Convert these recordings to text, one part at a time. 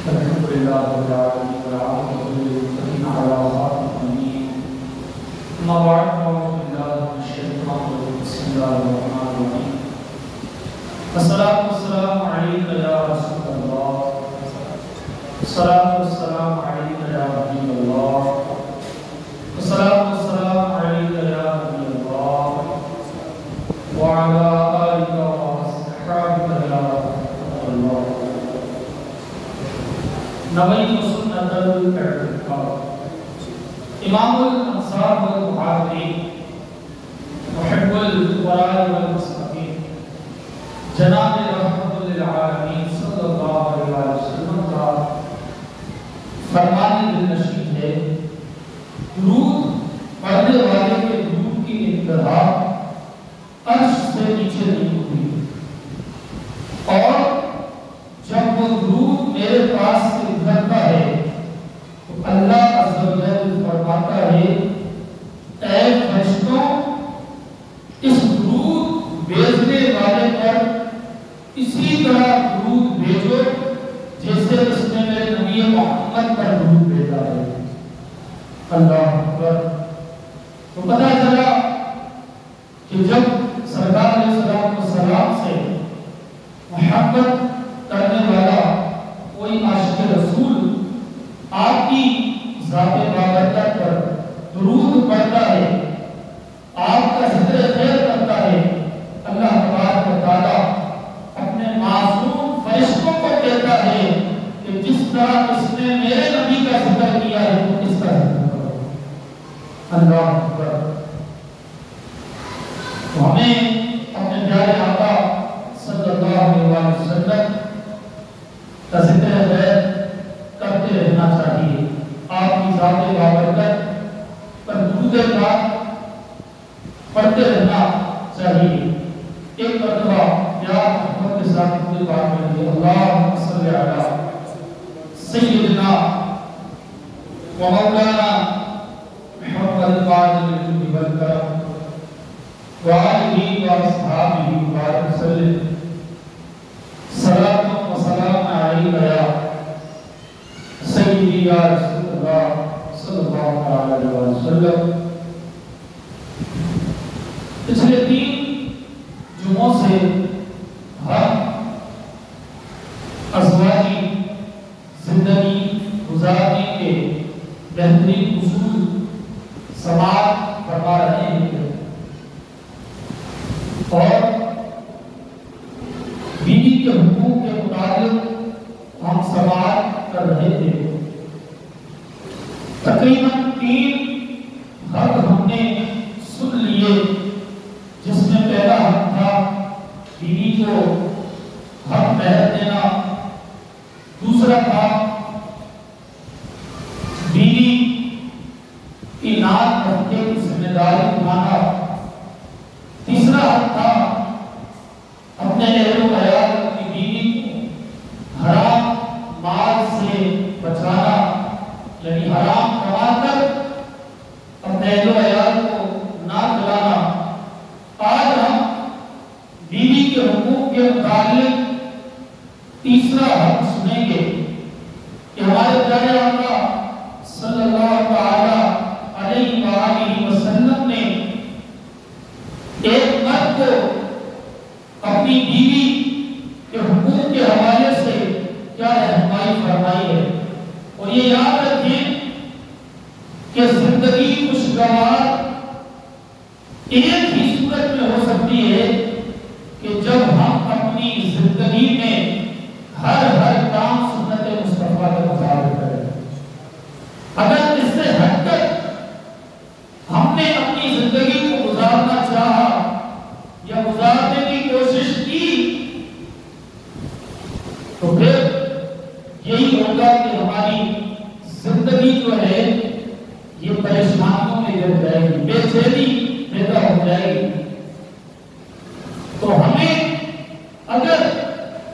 الحمد لله رب العالمين والعاقبة للمتقين على خاتم أما بعد فأعوذ بالله من الشيطان الرجيم بسم الله الرحمن الرحيم الصلاة والسلام عليك يا رسول الله الصلاة والسلام عليك يا حبيب الله الصلاة والسلام عليك يا نبي الله وعلى آلك وأصحابك يا رحمة الله نويت سنة الاعتقاد امام الانصار والمحاضرین محب القرآن والمصطفین جناب رحمت للعالمین صلی اللہ علیہ وسلم کا فرمان دلنشین ہے، درود پڑھنے والے کے درود کی انتہا عرش سے نیچے نہیں ہوتی، اور جب وہ درود میرے پاس سے گزرتا ہے تو اللہ عز و جل فرماتا ہے اے فرشتوں اس درود بھیجنے والے پر اسی طرح درود بھیجو جیسے اس نے میرے نبی محمد پر درود بھیجا ہے۔ اللہ اکبر۔ تو پتہ چلا کہ جب سرکار علیہ السلام سے محبت کرنے والا کوئی عاشق رسول آپ کی ذات بابرکت پر درود پڑھتا ہے، آپ کا ذکر خیر کرتا ہے، اللہ تبارک و تعالیٰ اپنے معصوم فرشتوں کو کہتا ہے کہ جس طرح اس نے میرے نبی کا ذکر کیا ہے تو اس کا ذکر کرو۔ اللہ اکبر۔ تو ہمیں اپنے پیارے آقا صلی اللہ علیہ وسلم کا ذکر خیر کرتے رہنا چاہیے، آپ کی ذات بابرکت پر درود پاک پڑھتے رہنا چاہیے۔ ایک مرتبہ یا محمد کے ساتھ درود پاک میں اللہم صلی علی سیدنا و مولانا محمد الفاضل الجود والکرم وآلہ واصحابہ وبارک وسلم صلاۃ و سلام علیک یا سیدی یا رسول اللہ صلی اللہ علیہ وسلم۔ پچھلے 3 جمعوں سے ہم ازواجی زندگی گزارنے کے بہترین اصول سماعت فرما رہے ہیں اور بیوی کے حقوق کے متعلق ہم سماعت کر رہے تھے۔ تقریباً 3 حق ہم نے سن لیے، جس میں پہلا حق تھا بیوی کو حق مہر دینا، دوسرا تھا بیوی کی ناک رکھنے کی ذمہ داری اٹھانا، تیسرا حق تھا اپنے اہل و عیال کی بیوی کو حرام مال سے بچانا، یعنی حرام کما کر اپنے اہل و عیال کو نہ کھلانا۔ آج ہم بیوی کے حقوق کے متعلق تیسرا حق سنیں گے کہ ہمارے پیارے آقا صلی اللہ علیہ وآلہ وسلم نے ایک مرد کو اپنی بیوی کے حقوق کے حوالے سے کیا رہنمائی فرمائی ہے۔ اور یہ یاد رکھیں کہ زندگی خوشگوار ایک ہی صورت میں ہو سکتی ہے کہ جب ہم اپنی زندگی میں ہر کام سنت مصطفیٰ کے مطابق کریں۔ اگر اس سے ہٹ کر ہم نے اپنی زندگی کو گزارنا چاہا یا گزارنے کی کوشش کی تو پھر یہی ہوگا کہ ہماری زندگی جو ہے یہ پریشانیوں میں گر جائے گی، بے چینی پیدا ہو جائے گی۔ تو ہمیں اگر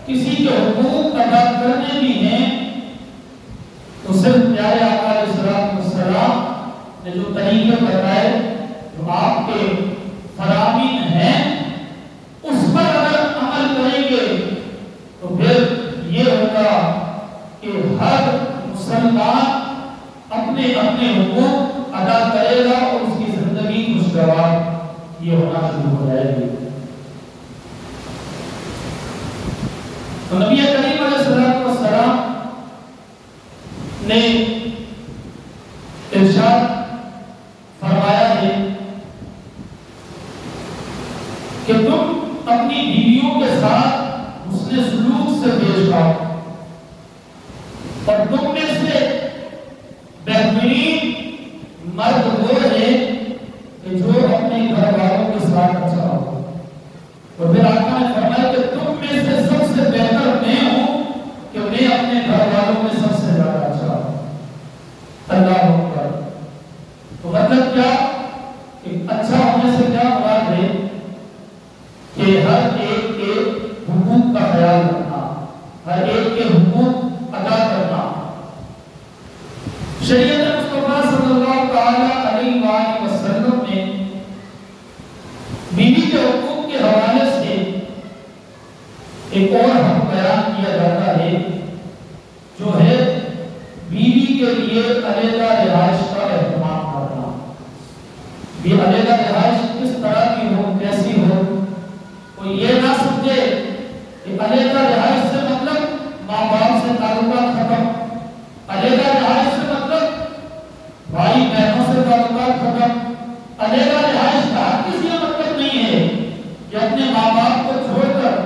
کسی کے حقوق ادا کرنے بھی ہیں تو صرف پیارے آقا علیہ السلام نے جو طریقے بتائے جو آپ کے فرامین ہیں اس پر اگر عمل کریں گے تو پھر یہ ہوگا کہ کہ ہر مسلمان اپنے اپنے حقوق ادا کرے گا اور اس کی زندگی خوشگوار یہ ہونا شروع ہو جائے گی۔ تو نبی کریم علیہ السلام نے ارشاد فرمایا ہے کہ تم اپنی بیویوں کے ساتھ حسن سلوک سے پیش آؤ، اور تم میں سے بہترین مرد وہ ہے کہ جو اپنے گھر والوں کے ساتھ اچھا ہو۔ اور پھر آقا نے فرمایا کہ تم میں سے سب سے بہتر میں ہوں کہ میں اپنے گھر والوں میں سب سے زیادہ اچھا ہوں۔ اللہ اکبر۔ تو مطلب کیا کہ اچھا ہونے سے کیا مراد ہے کہ ہر ایک کے حقوق کا خیال رکھنا، ہر ایک کے حقوق ادا کرنا۔ شریعت مصطفیٰ صلی اللہ علیہ وآلہ وسلم نے بیوی کے حقوق کے حوالے سے ایک اور حق بیان کیا جاتا ہے، جو ہے بیوی کے لیے علیحدہ رہائش کا اہتمام کرنا۔ یہ علیحدہ رہائش کس طرح کی ہو، کیسی ہو؟ کوئی یہ نہ سمجھے کہ علیحدہ رہائش سے مطلب ماں باپ سے تعلقات ختم، علیحدہ رہائش سے مطلب بھائی بہنوں سے تعلقات ختم، علیحدہ رہائش کا کسی مطلب نہیں ہے کہ اپنے ماں باپ کو چھوڑ کر،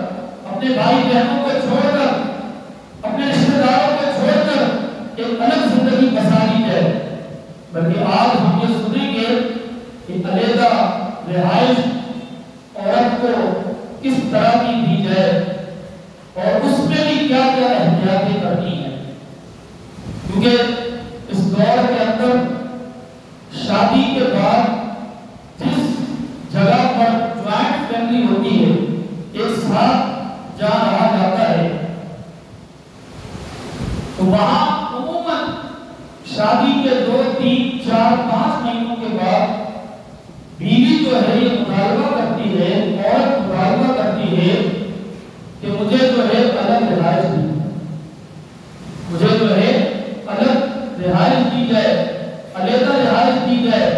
اپنے بھائی بہنوں کو چھوڑ کر، اپنے رشتہ داروں کو چھوڑ کر ایک الگ زندگی بسا لی جائے، بلکہ آج ہم یہ سنیں گے کہ علیحدہ رہائش عورت کو کس طرح کی دی جائے اور اس میں بھی کیا کیا احتیاطیں کرنی ہیں، کیونکہ اس دور کے اندر شادی کے بعد جس جگہ پر جوائنٹ فیملی ہوتی ہے، ایک ساتھ جہاں رہا جاتا ہے، تو وہاں عموماً شادی کے 2، 3، 4، 5 مہینوں کے بعد بیوی جو ہے یہ مطالبہ کرتی ہے، عورت مطالبہ کرتی ہے کہ مجھے جو ہے الگ رہائش دی، مجھے جو ہے الگ رہائش دی جائے، علیحدہ رہائش دی جائے،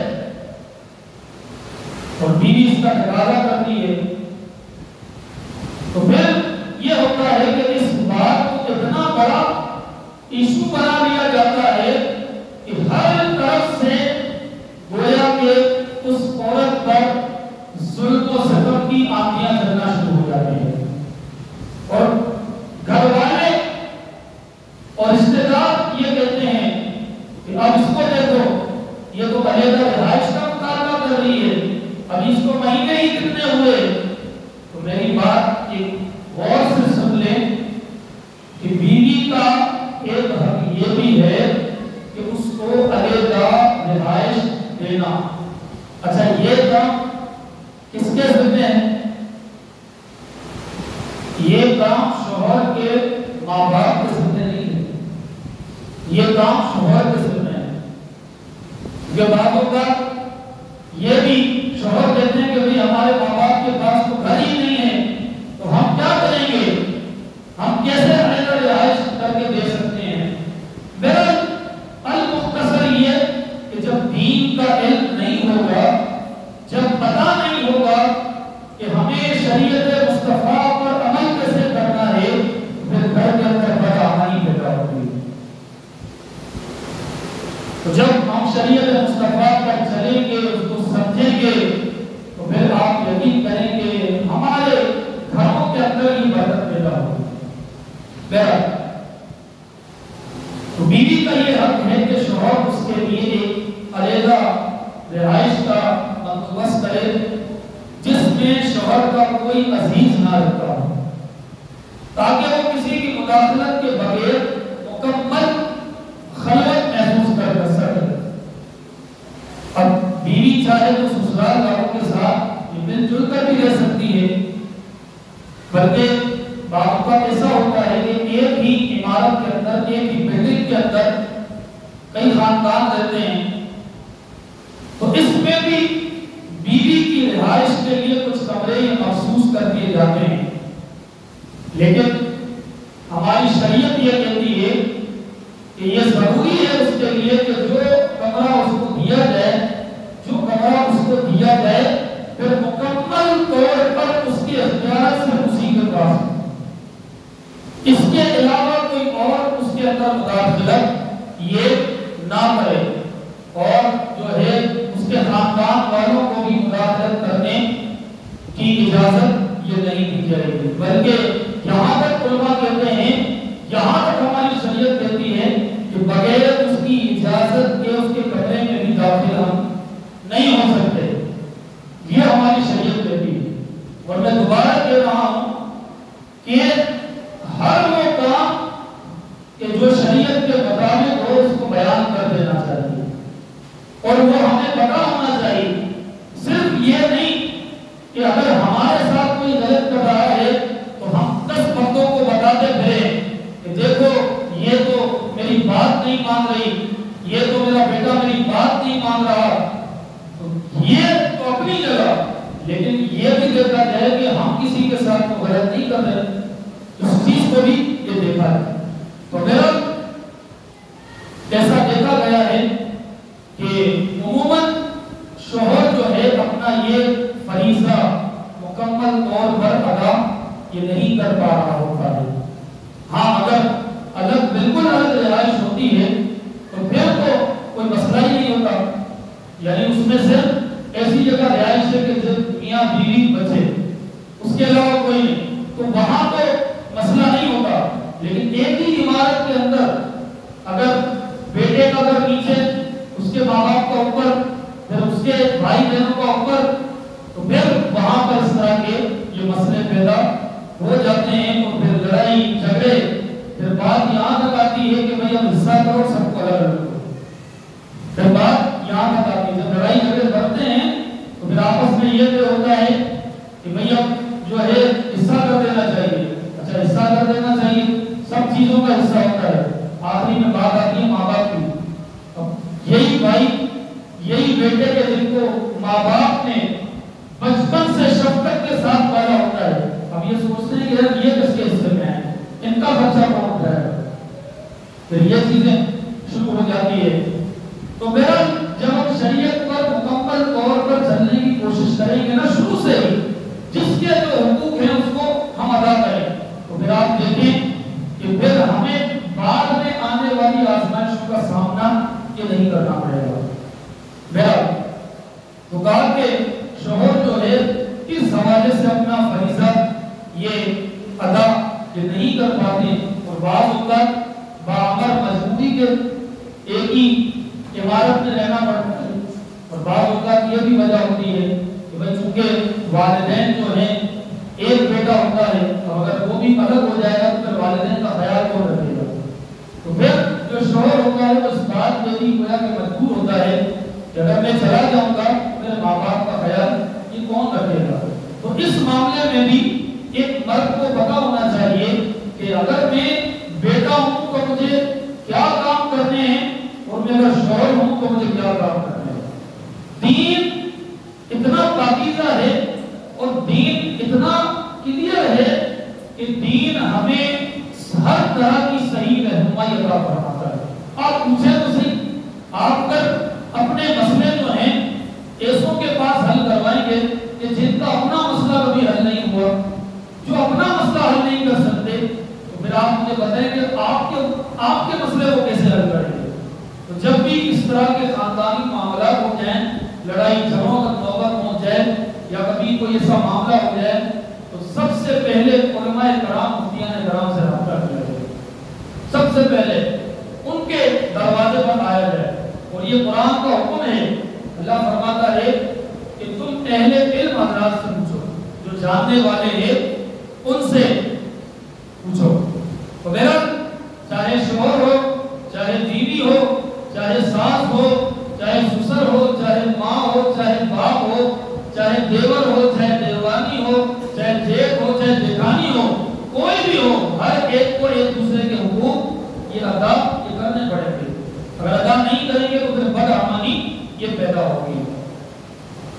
اور بیوی اس کا تقاضا کرتی ہے۔ تو پھر یہ ہوتا ہے کہ اس بات کو اتنا بڑا ایشو بنا لیا جاتا ہے کہ ہر طرف سے گویا کہ اس عورت پر ظلم و ستم کی آندیاں چلنا شروع ہو جاتی ہیں، اور گھر والے اور رشتے دار یہ کہتے ہیں کہ اب اس کو دیکھو، یہ تو علیحدہ رہائش کا مطالبہ کر رہی ہے، اب اس کو مہینے ہی کتنے ہوئے۔ تو میری بات ایک غور سے سن لیں کہ بیوی کا ایک حق یہ بھی ہے کہ اس کو علیحدہ رہائش دینا۔ اچھا، یہ کام کس کے ذمہ ہے؟ یہ کام شوہر کے ماں باپ کے ذمہ نہیں ہے، یہ کام شوہر کے ذمہ ہے۔ یہ بات ہوگا یہ بھی شوہر کہتے ہیں کہ بھئی ہمارے ماں باپ کے پاس تو گھر ہی نہیں ہے، تو ہم کیا کریں گے، ہم کیسے علیحدہ رہائش کر کے دے سکتے ہیں۔ بہرحال المختصر یہ کہ جب دین کا علم نہیں ہوگا، جب پتہ نہیں ہوگا کہ ہمیں شریعت مصطفیٰ پر عمل کیسے کرنا ہے، پھر گھر کے اندر بدعملی پیدا ہوگی۔ تو جب ہم شریعت مصطفیٰ پر چلیں گے، اس کو سمجھیں گے، تو پھر آپ یقین کریں گے ہمارے گھروں کے اندر ہی برکت پیدا ہوگی۔ بہرحال تو بیوی کا یہ حق ہے کہ شوہر اس کے لیے ایک علیحدہ رہائش کا بندوبست کرے جس میں شوہر کا کوئی عزیز نہ رہتا ہو، تاکہ وہ کسی کی مداخلت کے بغیر مکمل خلوت محسوس کر سکے۔ اب بیوی چاہے تو سسرال والوں کے ساتھ مل جل کر بھی رہ سکتی ہے، بلکہ بعض کا ایسا ہوتا ہے کہ ایک ہی عمارت کے اندر، ایک ہی بلڈنگ کے اندر کئی خاندان رہتے ہیں، تو اس میں بھی بیوی کی رہائش کے لیے کچھ کمرے مخصوص کر دیے جاتے ہیں، لیکن ہماری شریعت یہ کہتی ہے کہ یہ ضروری ہے اس کے لیے کہ جو کمرہ اس کو دیا جائے پھر مکمل طور پر اس کے اختیار سے اسی کے پاس، اس کے علاوہ کوئی اور اس کے اندر مداخلت یہ نہ کرے، اور جو ہے اس کے خاندان والوں کو بھی مداخلت کرنے کی اجازت یہ نہیں دی جائے گی، بلکہ یہاں تک علماء کہتے ہیں، یہاں تک ہماری شریعت کہتی ہے کہ بغیر اس کی اجازت کے اس کے کمرے میں بھی داخل ہم نہیں ہو سکتے، یہ ہماری شریعت کہتی ہے۔ اور میں دوبارہ کہہ رہا ہوں کہ ہر وہ کام کہ جو شریعت کے مطابق ہو اس کو بیان کر دینا چاہیے، اور وہ ہمیں پتہ ہونا چاہیے، صرف یہ نہیں کہ اگر ہمارے ساتھ کوئی غلط کر رہا ہے تو ہم 10 بندوں کو بتاتے پھریں کہ دیکھو یہ تو میری بات نہیں مان رہی، یہ تو میرا بیٹا میری بات نہیں مان رہا، تو یہ تو اپنی جگہ، لیکن یہ بھی دیکھا جائے کہ ہم کسی کے ساتھ تو غلط نہیں کر رہے، اس چیز کو بھی یہ دیکھا ہے۔ تو میرا ایسا دیکھا گیا ہے کہ عموماً شوہر جو ہے اپنا یہ فریضہ مکمل طور پر ادا یہ نہیں کر پا رہا ہوتا ہے۔ ہاں اگر الگ بالکل الگ رہائش ہوتی ہے تو پھر تو کوئی مسئلہ ہی نہیں ہوتا، یعنی اس میں صرف ایسی جگہ رہائش ہے کہ جب میاں بیوی بچے، اس کے علاوہ کوئی نہیں، تو وہاں تو مسئلہ نہیں ہوتا، لیکن ایک ہی عمارت کے اندر اگر بیٹے کا گھر نیچے، اس کے ماں باپ کا اوپر، پھر اس کے بھائی بہنوں کا اوپر، تو پھر وہاں پر اس طرح کے یہ مسئلے پیدا ہو جاتے ہیں، اور پھر لڑائی جھگڑے، پھر بات یہاں تک آتی ہے کہ بھئی اب حصہ کرو، سب کو الگ الگ کرو، پھر بات یہاں تک آتی ہے۔ جب لڑائی جھگڑے بڑھتے ہیں تو پھر آپس میں یہ طے ہوتا ہے کہ بھئی اب جو ہے حصہ کر دینا چاہیے، اچھا حصہ کر دینا چاہیے، سب چیزوں کا حصہ ہوتا ہے، آخری میں بات آتی ہے ماں باپ کی۔ اب یہی بھائی، یہی بیٹے کے جن کو ماں باپ نے بچپن سے شفقت کے ساتھ پالا ہوتا ہے، اب یہ سوچتے ہیں کہ یہ کس کے حصے میں ہے، ان کا خرچہ کون اٹھائے گا، پھر یہ چیزیں شروع ہو جاتی ہے۔ تو میرا جب ہم شریعت پر مکمل طور پر چلنے کی کوشش کریں گے نا شروع سے ہی، جس کے جو حقوق ہیں اس کو ہم ادا کریں، تو پھر آپ دیکھیں کہ پھر ہمیں بعد میں آنے والی آزمائشوں کا سامنا یہ نہیں کرنا پڑے گا۔ میرا تو کہا کہ شوہر جو ہے اس حوالے سے اپنا فریضہ یہ ادا یہ نہیں کر پاتے، اور بعض اوقات بامر مجبوری کے ایک ہی عمارت میں رہنا پڑتا ہے، اور بعض اوقات یہ بھی وجہ ہوتی ہے کہ بھئی چونکہ والدین جو ہیں ایک بیٹا ہوتا ہے، اور اگر وہ بھی الگ ہو جائے گا تو پھر والدین کا خیال کون رکھے گا، تو پھر جو شوہر ہوتا ہے وہ اس بات کے بھی گویا کہ مجبور ہوتا ہے کہ اگر میں چلا جاؤں گا میرے ماں باپ کا خیال یہ کون رکھے گا۔ تو اس معاملے میں بھی ایک مرد کو پتا ہونا چاہیے کہ اگر میں بیٹا ہوں تو مجھے کیا کام کرنے ہیں، اور میں اگر شوہر ہوں تو مجھے کیا کام کرنے ہیں۔ دین اتنا پاکیزہ ہے اور دین اتنا کلیئر ہے کہ دین ہمیں ہر طرح کی صحیح رہنمائی عطا فرماتا ہے۔ آپ پوچھیں تو صحیح، آپ کر اپنے مسئلے جو ہیں ایسوں کے پاس حل کروائیں گے کہ جن کا اپنا مسئلہ کبھی حل نہیں ہوا، جو اپنا مسئلہ حل نہیں کر سکتے، تو پھر آپ مجھے بتائیں کہ آپ کے مسئلے کو کیسے حل کریں گے۔ تو جب بھی اس طرح کے خاندانی معاملات ہو جائیں، لڑائی جھگڑوں کا نوبت پہنچ جائے، یا کبھی کوئی ایسا معاملہ ہو جائے، تو سب سے پہلے علماء کرام مفتیان کرام سے رابطہ کیا جائے، سب سے پہلے ان کے دروازے پر آیا جائے، اور یہ قرآن کا حکم ہے۔ اللہ فرماتا ہے کہ تم اہل علم حضرات سے پوچھو، جو جاننے والے ہیں ان سے پوچھو۔ تو میرا چاہے شوہر ہو، چاہے بیوی ہو، چاہے ساس ہو، چاہے سسر ہو، چاہے ماں ہو، چاہے باپ ہو، چاہے دیور ہو، چاہے دیوانی ہو، چاہے جیٹ ہو، چاہے جیٹھانی ہو، کوئی بھی ہو، ہر ایک کو ایک دوسرے کے حقوق یہ ادا یہ کرنے پڑیں گے۔ اگر ادا نہیں کریں گے تو پھر بدعمانی یہ پیدا ہوگی۔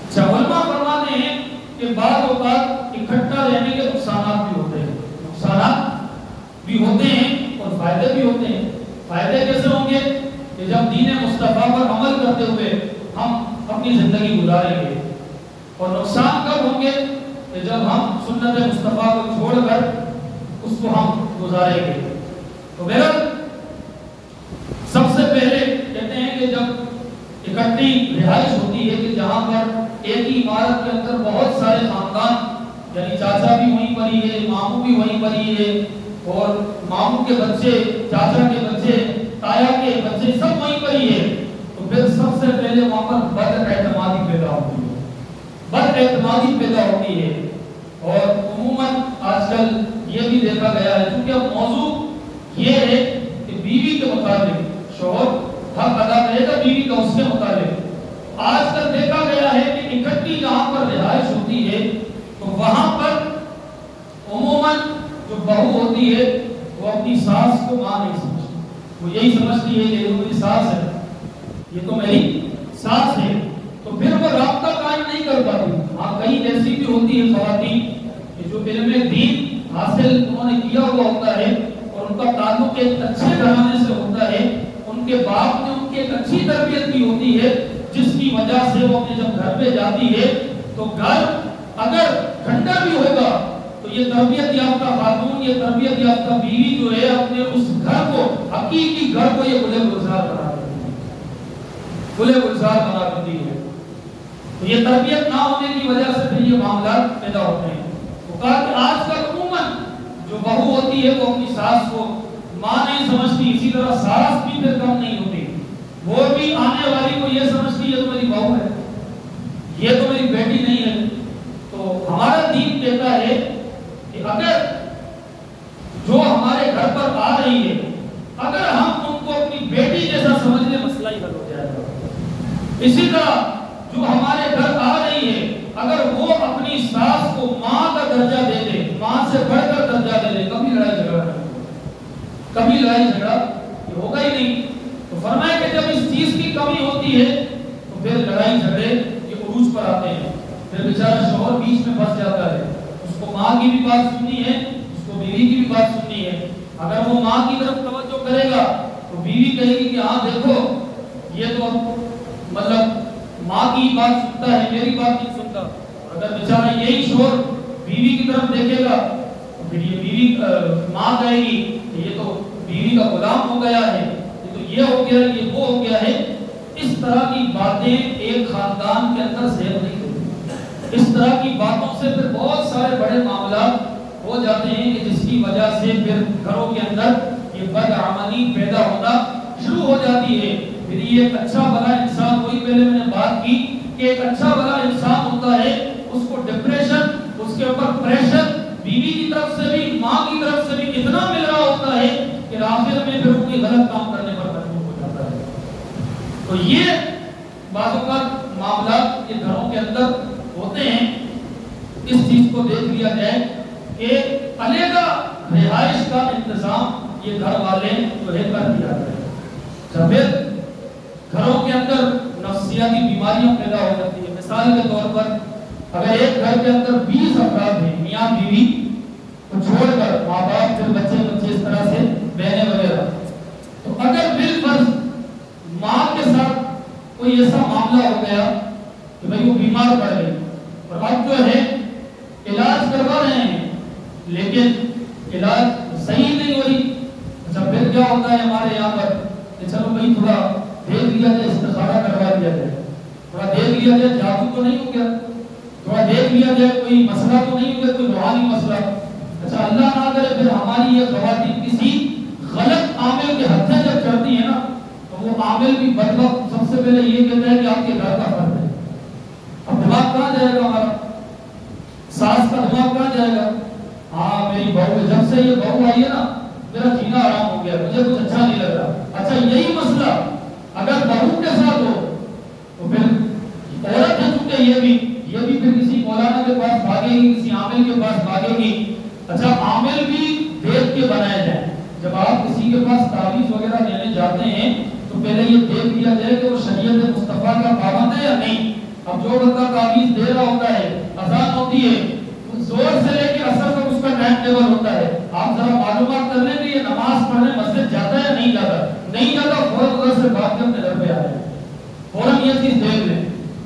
اچھا، علماء فرماتے ہیں کہ بعض اوقات اکٹھا رہنے کے نقصانات بھی ہوتے ہیں، نقصانات بھی ہوتے ہیں اور فائدے بھی ہوتے ہیں۔ فائدے کیسے ہوں گے کہ جب دین مصطفیٰ پر عمل کرتے ہوئے ہم اپنی زندگی گزاریں گے، اور نقصان کب ہوں گے کہ جب ہم سنت مصطفیٰ کو چھوڑ کر اس کو ہم گزاریں گے۔ تو میرا سب سے پہلے کہتے ہیں کہ جب اکٹھی رہائش ہوتی ہے کہ جہاں پر ایک ہی عمارت کے اندر بہت سارے خاندان، یعنی چاچا بھی وہیں پر ہی ہے، ماموں بھی وہیں پر ہی ہے، اور ماموں کے بچے، چاچا کے بچے، تایا کے بچے سب وہیں پر ہی ہے، تو پھر سب سے پہلے وہاں پر بد اعتمادی پیدا ہوتی ہے، بد اعتمادی پیدا ہوتی ہے۔ اور عموماً آج کل یہ بھی دیکھا گیا ہے، کیونکہ اب موضوع یہ ہے کہ بیوی کے متعلق شوہر حق ادا کرے گا بیوی کا اس کے متعلق۔ آج کل دیکھا گیا ہے کہ اکٹھی جہاں پر رہائش ہوتی ہے تو وہاں پر عموماً جو بہو ہوتی ہے وہ اپنی ساس کو ماں نہیں سمجھتی، وہ یہی سمجھتی ہے کہ یہ میری ساس ہے، یہ تو میری ساس ہے، تو پھر وہ رابطہ قائم نہیں کر پاتی۔ ہاں کئی ایسی بھی ہوتی ہے خواتین کہ جو علم دین حاصل انہوں نے کیا ہوا ہوتا ہے اور ان کا تعلق ایک اچھے گھرانے سے ہوتا ہے، ان کے باپ نے ان کی ایک اچھی تربیت کی ہوتی ہے، جس کی وجہ سے وہ اپنے جب گھر پہ جاتی ہے تو گھر اگر کھنڈر بھی ہوگا تو یہ تربیت یافتہ خاتون، یہ تربیت یافتہ بیوی جو ہے اپنے اس گھر کو، حقیقی گھر کو یہ گلے گلزار بنا دیتی ہے، گلے گلزار بنا دیتی ہے۔ تو یہ تربیت نہ ہونے کی وجہ سے پھر یہ معاملات پیدا ہوتے ہیں۔ وہ کہا کہ آج کل عموماً جو بہو ہوتی ہے وہ اپنی ساس کو ماں نہیں سمجھتی، اسی طرح ساس بھی پھر کم نہیں ہوتی، وہ بھی آنے والی کو یہ سمجھتی ہے تو میری بہو ہے، یہ تو میری بیٹی نہیں ہے۔ تو ہمارا دین کہتا ہے کہ اگر جو ہمارے گھر پر آ رہی ہے اگر ہم ان کو اپنی بیٹی جیسا سمجھ لیں مسئلہ ہی حل ہو جائے گا۔ اسی طرح جو ہمارے گھر آ رہی ہے اگر وہ اپنی ساس کو ماں کا درجہ دے دے، ماں سے بڑھ کر درجہ دے دے، کبھی لڑائی جھگڑا نہیں ہوگا، کبھی لڑائی جھگڑا ہوگا ہی نہیں۔ تو فرمایا کہ جب اس چیز کی کمی ہوتی ہے تو پھر لڑائی جھگڑے یہ عروج پر آتے ہیں، پھر بیچارہ شوہر بیچ میں پھنس جاتا ہے، اس کو ماں کی بھی بات سننی ہے، اس کو بیوی کی بھی بات سننی ہے۔ اگر وہ ماں کی طرف توجہ کرے گا تو بیوی کہے گی کہ ہاں دیکھو یہ تو مطلب ماں کی بات سنتا ہے، میری بات نہیں سنتا۔ اگر بیچارہ یہی شوہر بیوی کی طرف دیکھے گا تو پھر یہ بیوی ماں کہے گی کہ یہ تو بیوی کا غلام ہو گیا ہے، یہ ہو گیا، یہ وہ ہو گیا ہے۔ اس طرح کی باتیں ایک خاندان کے اندر سیو نہیں ہوتی، اس طرح کی باتوں سے پھر بہت سارے بڑے معاملات ہو جاتے ہیں کہ جس کی وجہ سے پھر گھروں کے اندر یہ بدعملی پیدا ہونا شروع ہو جاتی ہے۔ پھر یہ ایک اچھا بھلا انسان، وہی پہلے میں نے بات کی کہ ایک اچھا بھلا انسان ہوتا ہے، اس کو ڈپریشن، اس کے اوپر پریشر بیوی کی طرف سے بھی ماں کی طرف سے بھی اتنا مل رہا ہوتا ہے کہ آخر میں پھر کوئی غلط کام کرنے پر مجبور ہو جاتا ہے۔ تو یہ بعض اوقات معاملات یہ گھروں کے اندر ہوتے ہیں۔ اس چیز کو دیکھ لیا جائے کہ علیحدہ رہائش کا انتظام یہ گھر والے جو ہے کر دیا جائے۔ جب پھر گھروں کے اندر نفسیاتی بیماریاں پیدا ہو جاتی ہے، مثال کے طور پر اگر ایک گھر کے اندر 20 افراد ہیں، میاں بیوی کو چھوڑ کر ماں باپ پھر بچے اس طرح سے بہنیں وغیرہ، تو اگر بالفرض ماں کے ساتھ کوئی ایسا معاملہ ہو گیا کہ بھئی وہ بیمار پڑ گئی اور اب جو ہے علاج کروا رہے ہیں لیکن علاج صحیح نہیں ہو رہی، اچھا پھر کیا ہوتا ہے ہمارے یہاں پر کہ چلو بھئی تھوڑا دیکھ لیا جائے، استخارہ کروا لیا جائے، تھوڑا دیکھ لیا جائے جادو تو نہیں ہو گیا، تھوڑا دیکھ لیا جائے کوئی مسئلہ تو نہیں ہو گیا، کوئی روحانی مسئلہ۔ اچھا اللہ نہ کرے پھر ہماری یہ خواتین کسی غلط عامل کے ہتھے جب چڑھتی ہیں نا تو وہ عامل بھی بدبخت سب سے پہلے یہ کہتا ہے کہ آپ کے گھر کا فرد ہے۔ اب دماغ کہاں جائے گا ہمارا؟ ساس کا دماغ کہاں جائے گا؟ ہاں میری بہو ہے، جب سے یہ بہو آئی ہے نا میرا جینا آرام ہو گیا، مجھے کچھ اچھا نہیں لگ رہا۔ اچھا یہی مسئلہ اگر بہو کے ساتھ ہو تو پھر عورت ہے چونکہ یہ بھی پھر کسی مولانا کے پاس بھاگے گی، کسی عامل کے پاس بھاگے گی۔ اچھا عامل بھی دیکھ کے بنائے جائیں، جب آپ کسی کے پاس تعویذ وغیرہ لینے جاتے ہیں تو پہلے یہ دیکھ لیا جائے کہ وہ شریعت مصطفیٰ کا پابند ہے یا نہیں۔ اب جو بندہ تعویذ دے رہا ہوتا ہے، اذان ہوتی ہے تو زور سے لے کے اثر تک اس کا ٹائم ٹیبل ہوتا ہے. آپ ذرا معلومات کر لیں کہ یہ نماز پڑھنے مسجد جاتا ہے یا نہیں جاتا. نہیں جاتا فوراً ادھر سے بات کے اپنے گھر پہ آ جائے. فوراً یہ چیز دیکھ لیں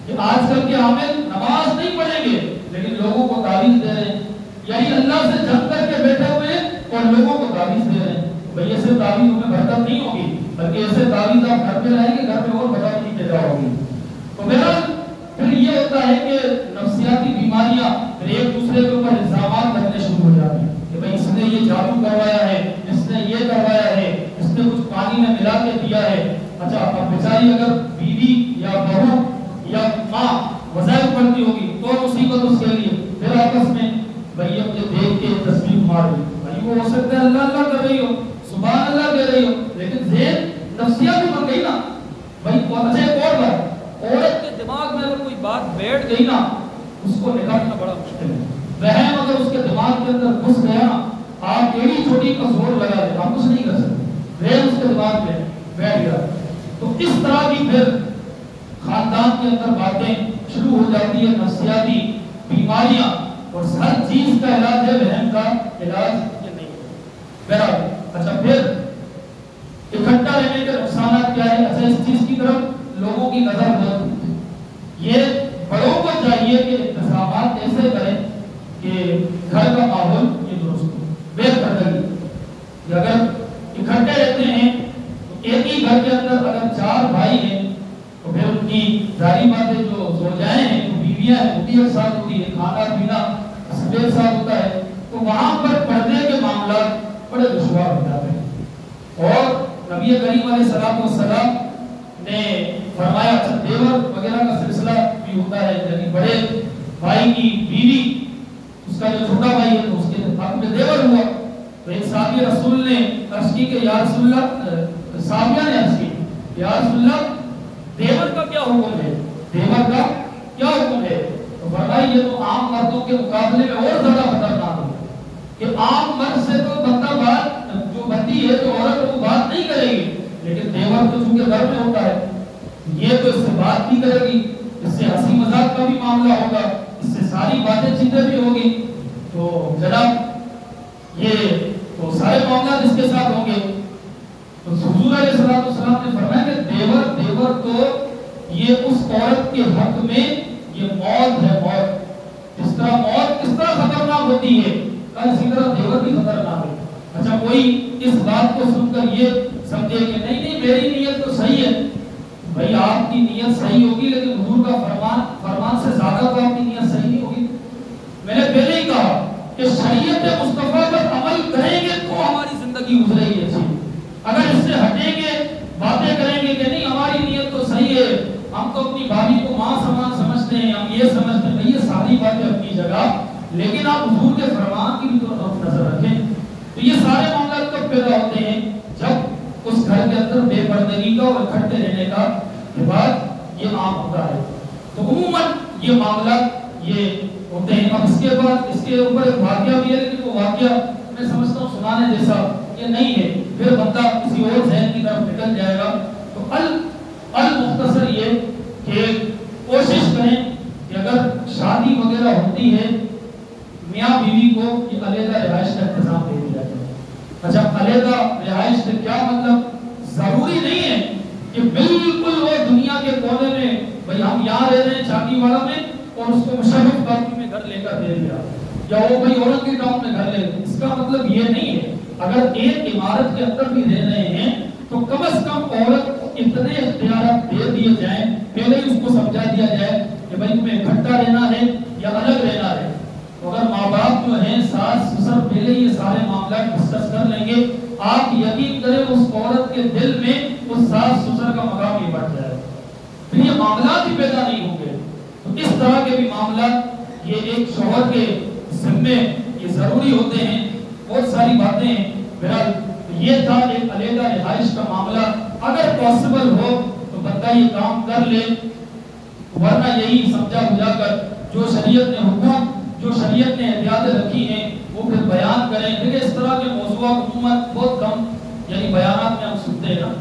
کہ آج کل کے عامل نماز نہیں پڑھیں گے لیکن لوگوں کو تعویذ دے رہے ہیں. یعنی اللہ سے جنگ کر کے بیٹھے ہوئے اور لوگوں کو تعویذ دے رہے ہیں. بھئی ایسے تعویذ میں برکت نہیں ہوگی بلکہ ایسے تعویذ آپ گھر پہ رہیں گے گھر میں اور برکت نہیں پیدا ہوگی. تو بہرحال پھر یہ ہوتا ہے کہ نفسیاتی بیماریاں پھر ایک دوسرے کے اوپر الزامات لگنے شروع ہو جاتے ہیں کہ بھئی اس نے یہ جادو کروایا ہے, اس نے یہ کروایا ہے, اس نے کچھ پانی میں ملا کے دیا ہے. اچھا اب بیچاری اگر بیوی یا بہو یا ماں وظائف پڑھتی ہوگی تو مصیبت اس کے لیے. پھر آپس میں بھئی یہ مجھے دیکھ کے تصویر مار رہی, بھئی وہ ہو سکتا ہے اللہ اللہ کر رہی ہو, سبحان اللہ کہہ رہی ہو, لیکن ذہن نفسیات بھی بن گئی نا. بھئی اچھا ایک اور بات, عورت کے دماغ میں اگر کوئی بات بیٹھ گئی نا اس کو نکالنا بڑا مشکل ہے. وہم اگر اس کے دماغ کے اندر گھس گیا نا, آپ ایڑی چھوٹی کا زور لگا دیں آپ کچھ نہیں کر سکتے. وہم اس کے دماغ میں بیٹھ گیا تو اس طرح کی پھر خاندان کے اندر باتیں شروع ہو جاتی ہے, نفسیاتی بیماریاں. اور ہر چیز کا علاج ہے, وہم کا علاج یہ نہیں ہے. بہرحال اچھا پھر اکٹھا رہنے کے نقصانات کیا ہے. اچھا اس چیز کی طرف لوگوں کی نظر بہت ہوتی ہے. یہ بڑوں کو چاہیے کہ انتظامات ایسے کریں کہ گھر کا ماحول یہ درست ہو. بے پردگی کہ اگر اکٹھے رہتے ہیں تو ایک ہی گھر کے اندر اگر 4 بھائی ہیں تو پھر ان کی ظاہری باتیں جو زوجائیں ہیں جو بیویاں ہیں وہ بھی ایک ساتھ ہوتی ہے, کھانا پینا سب ایک ساتھ ہوتا ہے. تو وہاں پر پردے کے معاملات بڑے دشوار ہو جاتے ہیں. اور نبی کریم علیہ السلام نے فرمایا دیور وغیرہ کا سلسلہ بھی ہوتا ہے, یعنی بڑے بھائی کی بیوی اس کا جو چھوٹا بھائی ہے تو اس کے حق میں دیور ہوا. تو ایک صحابی رسول نے عرض کی کہ یا رسول اللہ, صحابیہ نے عرض کی یا رسول اللہ دیور کا کیا حکم ہے, دیور کا کیا حکم ہے. تو فرمایا یہ تو عام مردوں کے مقابلے میں اور زیادہ خطرناک ہے کہ عام مرد سے تو بندہ بات جو بندی ہے تو عورت وہ بات نہیں کرے گی, لیکن دیور تو چونکہ گھر میں ہوتا ہے یہ تو اس سے بات بھی کرے گی, اس سے ہنسی مذاق کا بھی معاملہ ہوگا, اس سے ساری باتیں چیزیں بھی ہوگی. تو جناب یہ تو سارے معاملات اس کے ساتھ ہوں گے. تو حضور علیہ السلام نے فرمایا کہ دیور تو یہ اس عورت کے حق میں یہ موت ہے, موت. جس طرح موت کس طرح خطرناک ہوتی ہے اسی طرح دیور بھی خطرناک ہے. اچھا کوئی اس بات کو سن کر یہ سمجھے کہ نہیں میری نیت تو صحیح ہے. بھئی آپ کی نیت صحیح ہوگی لیکن حضور کا فرمان سے زیادہ تو آپ کی نیت صحیح نہیں ہوگی. میں نے پہلے ہی کہا کہ شریعت مصطفیٰ پر عمل کریں گے تو ہماری زندگی گزرے گی اچھی. اگر اس سے ہٹیں گے باتیں کریں گے کہ نہیں ہماری نیت تو صحیح ہے, ہم تو اپنی بھابھی کو ماں سمان سمجھتے ہیں, ہم یہ سمجھتے ہیں, یہ ساری باتیں اپنی جگہ, لیکن آپ حضور کے فرمان کی بھی تو نظر رکھیں. تو یہ سارے معاملات کب پیدا ہوتے ہیں جب اس گھر کے اندر بے پردگی کا اور اکٹھے رہنے کا کے بعد یہ عام ہوتا ہے. تو عموماً یہ معاملات یہ ہوتے ہیں. اب اس کے بعد اس کے اوپر ایک واقعہ بھی ہے لیکن وہ واقعہ میں سمجھتا ہوں سنانے جیسا یہ نہیں ہے, پھر بندہ کسی اور ذہن کی طرف نکل جائے گا. تو المختصر یہ کہ کوشش کریں کہ اگر شادی وغیرہ ہوتی ہے میاں بیوی کو یہ علیحدہ رہائش کا انتظام دے دیا جائے. اچھا علیحدہ رہائش سے کیا مطلب, ضروری نہیں ہے کہ بالکل وہ دنیا کے کونے میں بھئی ہم یہاں رہ رہے ہیں چاندی والا میں اور اس کو مشرف باقی میں گھر لے کر دے دیا, یا وہ بھئی اورنگی ٹاؤن میں گھر لے. اس کا مطلب یہ نہیں ہے. اگر ایک عمارت کے اندر بھی رہ رہے ہیں تو کم از کم عورت کو اتنے اختیارات دے دیے جائیں, پہلے ہی اس کو سمجھا دیا جائے کہ بھئی تمہیں اکٹھا رہنا ہے یا الگ رہنا ہے. اگر ماں باپ جو ہیں ساس سسر پہلے یہ سارے معاملات ڈسکس کر لیں گے, آپ یقین کریں اس عورت کے دل میں اس ساس سسر کا مقام ہی بڑھ جائے, پھر یہ معاملات ہی پیدا نہیں ہوں گے. تو اس طرح کے بھی معاملات یہ ایک شوہر کے ذمے یہ ضروری ہوتے ہیں. بہت ساری باتیں ہیں. بہرحال یہ تھا ایک علیحدہ رہائش کا معاملہ. اگر پاسبل ہو تو بندہ یہ کام کر لے, ورنہ یہی سمجھا بجھا کر جو شریعت نے حکم جو شریعت نے احتیاطیں رکھی ہیں وہ پھر بیان کریں. دیکھیں اس طرح کے موضوعات حکومت بہت کم یعنی بیانات میں ہم سنتے ہیں نا.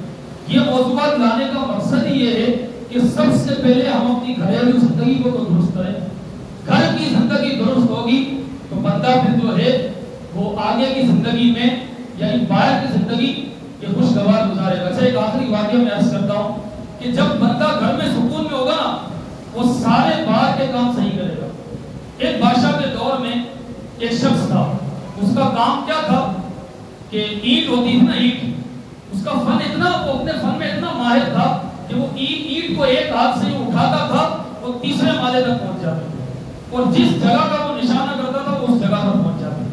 یہ موضوعات لانے کا مقصد ہی یہ ہے کہ سب سے پہلے ہم اپنی گھریلو زندگی کو تو درست کریں. گھر کی زندگی درست ہوگی تو بندہ پھر جو ہے وہ آگے کی زندگی میں یعنی باہر کی زندگی یہ خوشگوار گزارے گا۔ اچھا ایک آخری واقعہ میں عرض کرتا ہوں کہ جب بندہ گھر میں سکون میں ہوگا نا وہ سارے باہر کے کام صحیح کرے گا۔ ایک بادشاہ کے دور میں ایک شخص تھا، اس کا کام کیا تھا کہ اینٹ ہوتی تھی نا، اینٹ، اس کا فن اتنا، وہ اپنے فن میں اتنا ماہر تھا کہ وہ اینٹ کو ایک ہاتھ سے اٹھاتا تھا وہ تیسرے مالے تک پہنچ جاتا اور جس جگہ کا وہ نشانہ کرتا تھا وہ اس جگہ پر پہنچ جاتا۔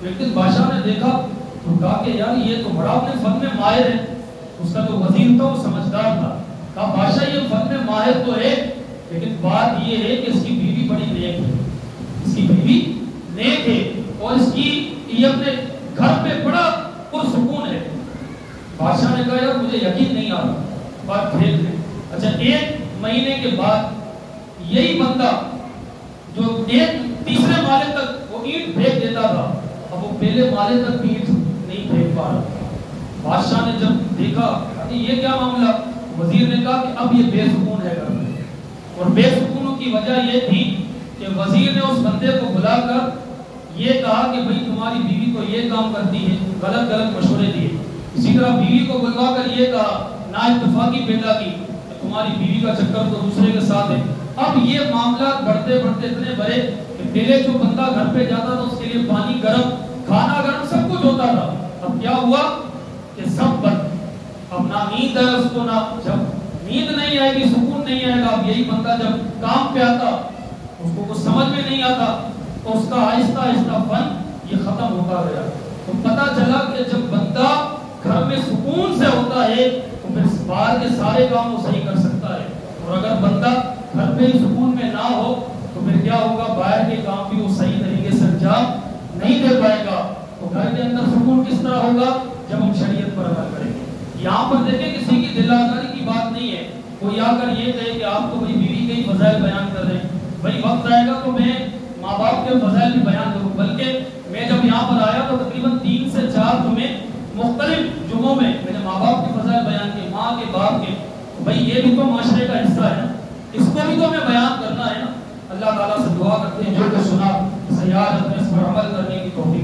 ایک دن بادشاہ نے دیکھا تو کہا کہ یار یہ تو بڑا اپنے فن میں ماہر ہے۔ اس کا جو وزیر تھا وہ سمجھدار تھا، کہا بادشاہ یہ فن میں ماہر تو ہے لیکن بات یہ ہے کہ اس کی بیوی بڑی نیک ہے، اس کی بیوی نیک ہے اور اس کی یہ اپنے گھر پہ بڑا پرسکون ہے۔ بادشاہ نے کہا یار مجھے یقین نہیں آ رہا، بات پھیل دے۔ اچھا ایک مہینے کے بعد یہی بندہ جو ایک تیسرے مالے تک وہ اینٹ پھینک دیتا تھا اب وہ پہلے مالے تک بھی اینٹ نہیں پھینک پا رہا۔ بادشاہ نے جب دیکھا کہ یہ کیا معاملہ، وزیر نے کہا کہ اب یہ بے سکون ہے گھر میں، اور بے سکونوں کی وجہ یہ تھی کہ وزیر نے اس بندے کو بلا کر یہ کہا کہ بھئی تمہاری بیوی کو یہ کام کرتی ہے، غلط غلط مشورے دیے۔ اسی طرح بیوی کو بلوا کر یہ کہا نا اتفاقی پیدا کی کہ تمہاری بیوی کا چکر تو دوسرے کے ساتھ ہے۔ اب یہ معاملات بڑھتے بڑھتے اتنے بڑے کہ پہلے جو بندہ گھر پہ جاتا تھا اس کے لیے پانی گرم، کھانا گرم، سب کچھ ہوتا تھا۔ اب کیا ہوا کہ سب بند، اب نہ نیند ہے اس کو، نہ جب نیند نہیں آئے گی سکون نہیں آئے گا۔ اب یہی بندہ جب کام پہ آتا اس کو کچھ سمجھ میں نہیں آتا تو اس کا آہستہ آہستہ فن یہ ختم ہوتا گیا۔ تو پتہ چلا کہ جب بندہ گھر میں سکون سے ہوتا ہے تو پھر باہر کے سارے کام وہ صحیح کر سکتا ہے، اور اگر بندہ گھر پہ ہی سکون میں نہ ہو تو پھر کیا ہوگا، باہر کے کام بھی وہ صحیح طریقے سے انجام نہیں دے پائے گا۔ تو گھر کے اندر سکون کس طرح ہوگا، جب ہم شریعت پر عمل کریں گے۔ یہاں پر دیکھیں کسی کی دل آزاری کی بات نہیں ہے، کوئی آ کر یہ کہے کہ آپ تو بھائی بیوی کے ہی فضائل بیان کر رہے ہیں، بھائی وقت آئے گا تو میں ماں باپ کے فضائل بھی بیان کروں، بلکہ میں جب یہاں پر آیا تو تقریباً 3 سے 4 جمعے مختلف جمعوں میں نے ماں باپ کے فضائل بیان کیے، ماں کے باپ کے، بھائی یہ بھی تو معاشرے کا حصہ ہے نا، اس کو بھی تو ہمیں بیان کرنا ہے نا۔ اللہ تعالیٰ سے دعا کرتے ہیں جو کہ سنا سیاد اپنے اس پر عمل کرنے کی توفیق